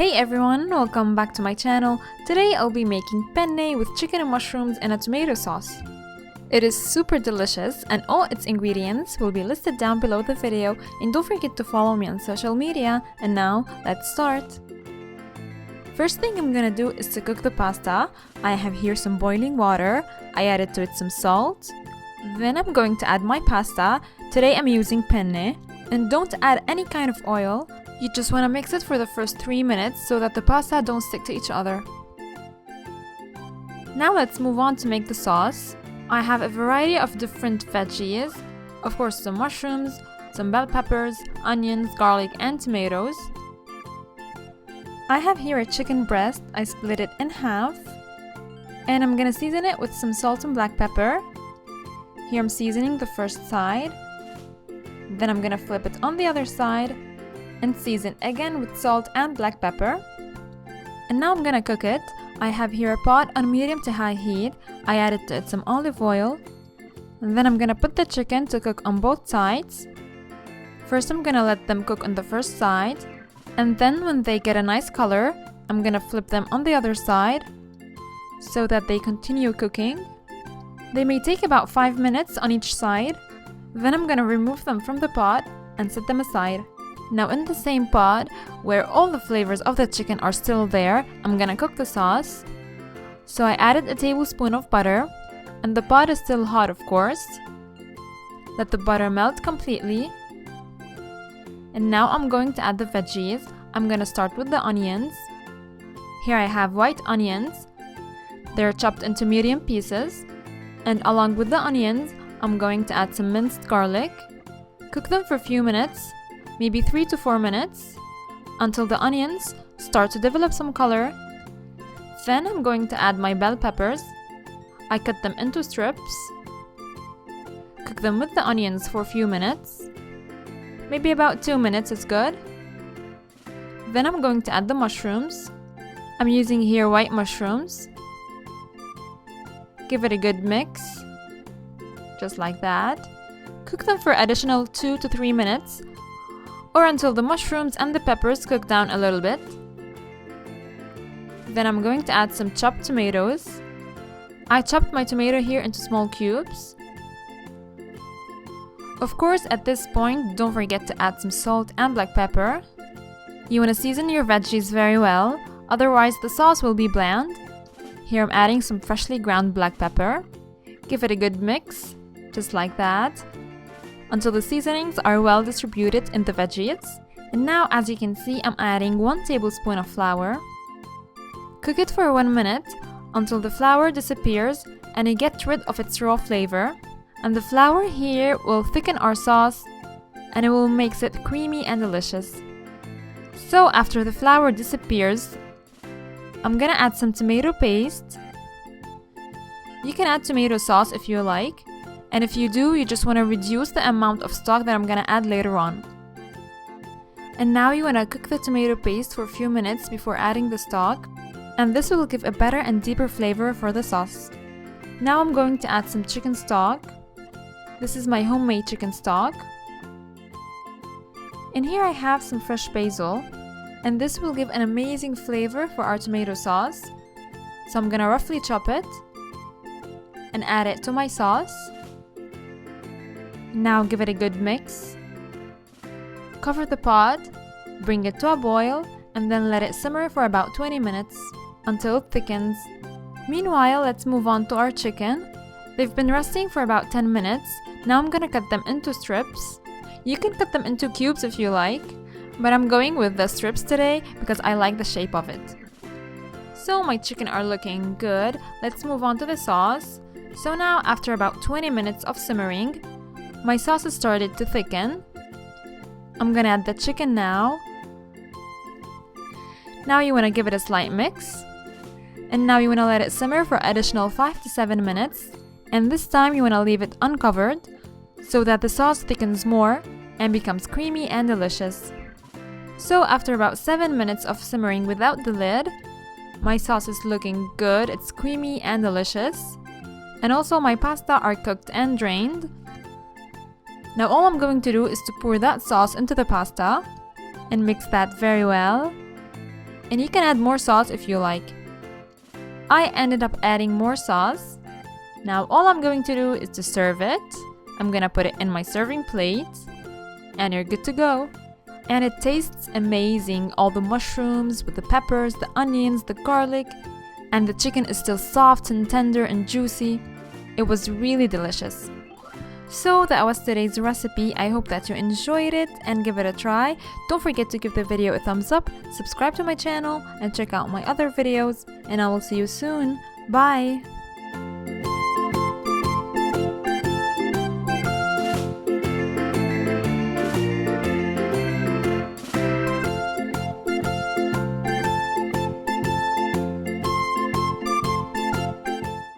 Hey everyone, welcome back to my channel. Today I'll be making penne with chicken and mushrooms and a tomato sauce. It is super delicious and all its ingredients will be listed down below the video, and don't forget to follow me on social media. And now let's start. First thing I'm gonna do is to cook the pasta. I have here some boiling water. I added to it some salt. Then I'm going to add my pasta. Today I'm using penne. And don't add any kind of oil. You just want to mix it for the first 3 minutes so that the pasta don't stick to each other. Now let's move on to make the sauce. I have a variety of different veggies. Of course, some mushrooms, some bell peppers, onions, garlic, and tomatoes. I have here a chicken breast. I split it in half. And I'm gonna season it with some salt and black pepper. Here I'm seasoning the first side. Then I'm gonna flip it on the other side and season again with salt and black pepper. And now I'm gonna cook it. I have here a pot on medium to high heat. I added to it some olive oil. And then I'm gonna put the chicken to cook on both sides. First I'm gonna let them cook on the first side. And then when they get a nice color, I'm gonna flip them on the other side so that they continue cooking. They may take about 5 minutes on each side. Then I'm gonna remove them from the pot and set them aside. Now in the same pot, where all the flavors of the chicken are still there, I'm gonna cook the sauce. So I added a tablespoon of butter, and the pot is still hot, of course. Let the butter melt completely. And now I'm going to add the veggies. I'm gonna start with the onions. Here I have white onions. They're chopped into medium pieces. And along with the onions, I'm going to add some minced garlic. Cook them for a few minutes. Maybe 3 to 4 minutes, until the onions start to develop some color. Then I'm going to add my bell peppers. I cut them into strips. Cook them with the onions for a few minutes. Maybe about 2 minutes is good. Then I'm going to add the mushrooms. I'm using here white mushrooms. Give it a good mix. Just like that. Cook them for additional 2 to 3 minutes, or until the mushrooms and the peppers cook down a little bit. Then I'm going to add some chopped tomatoes. I chopped my tomato here into small cubes. Of course, at this point, don't forget to add some salt and black pepper. You want to season your veggies very well, otherwise the sauce will be bland. Here I'm adding some freshly ground black pepper. Give it a good mix, just like that, until the seasonings are well distributed in the veggies. And now, as you can see, I'm adding 1 tablespoon of flour. Cook it for 1 minute until the flour disappears and you get rid of its raw flavor. And the flour here will thicken our sauce and it will make it creamy and delicious. So after the flour disappears, I'm gonna add some tomato paste. You can add tomato sauce if you like. And if you do, you just want to reduce the amount of stock that I'm gonna add later on. And now you want to cook the tomato paste for a few minutes before adding the stock, and this will give a better and deeper flavor for the sauce. Now I'm going to add some chicken stock. This is my homemade chicken stock. And here I have some fresh basil, and this will give an amazing flavor for our tomato sauce. So I'm gonna roughly chop it and add it to my sauce. Now give it a good mix. Cover the pot, bring it to a boil, and then let it simmer for about 20 minutes until it thickens. Meanwhile, let's move on to our chicken. They've been resting for about 10 minutes. Now I'm gonna cut them into strips. You can cut them into cubes if you like, but I'm going with the strips today because I like the shape of it. So my chicken are looking good. Let's move on to the sauce. So now, after about 20 minutes of simmering, my sauce has started to thicken. I'm gonna add the chicken now. Now you wanna give it a slight mix. And now you wanna let it simmer for additional 5 to 7 minutes. And this time you wanna leave it uncovered so that the sauce thickens more and becomes creamy and delicious. So after about 7 minutes of simmering without the lid, my sauce is looking good. It's creamy and delicious. And also my pasta are cooked and drained. Now all I'm going to do is to pour that sauce into the pasta and mix that very well. and you can add more sauce if you like. I ended up adding more sauce. Now all I'm going to do is to serve it. I'm gonna put it in my serving plate, and you're good to go. And it tastes amazing, all the mushrooms with the peppers, the onions, the garlic, and the chicken is still soft and tender and juicy. It was really delicious. So that was today's recipe. I hope that you enjoyed it and give it a try. Don't forget to give the video a thumbs up, subscribe to my channel, and check out my other videos, and I will see you soon. Bye!